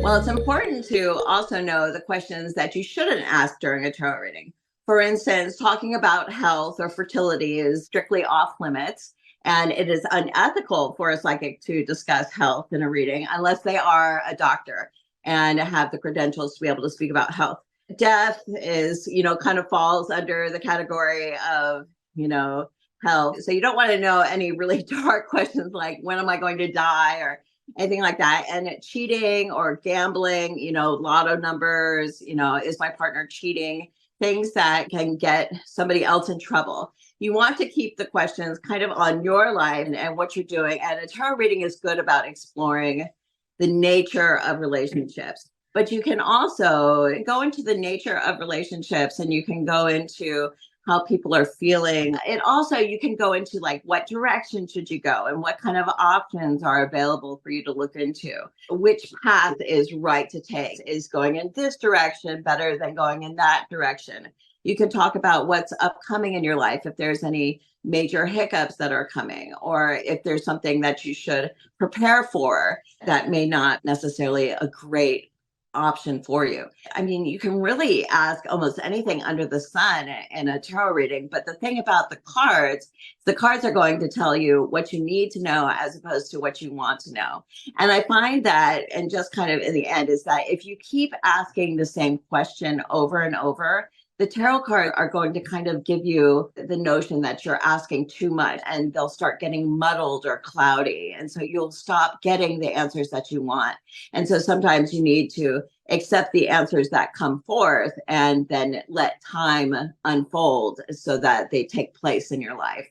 Well, it's important to also know the questions that you shouldn't ask during a tarot reading. For instance, talking about health or fertility is strictly off limits, and it is unethical for a psychic to discuss health in a reading unless they are a doctor and have the credentials to be able to speak about health. Death is, kind of falls under the category of, health. So you don't want to know any really dark questions like, when am I going to die, or anything like that. And cheating or gambling, lotto numbers, is my partner cheating? Things that can get somebody else in trouble. You want to keep the questions kind of on your life and what you're doing. And a tarot reading is good about exploring the nature of relationships. But you can also go into the nature of relationships, and you can go into how people are feeling. And also you can go into like, what direction should you go and what kind of options are available for you to look into? Which path is right to take? Is going in this direction better than going in that direction? You can talk about what's upcoming in your life, if there's any major hiccups that are coming, or if there's something that you should prepare for that may not necessarily a great option for you. I mean, you can really ask almost anything under the sun in a tarot reading, but the thing about the cards are going to tell you what you need to know as opposed to what you want to know. And I find that, and just kind of in the end, is that if you keep asking the same question over and over, the tarot cards are going to kind of give you the notion that you're asking too much, and they'll start getting muddled or cloudy. And so you'll stop getting the answers that you want. And so sometimes you need to accept the answers that come forth and then let time unfold so that they take place in your life.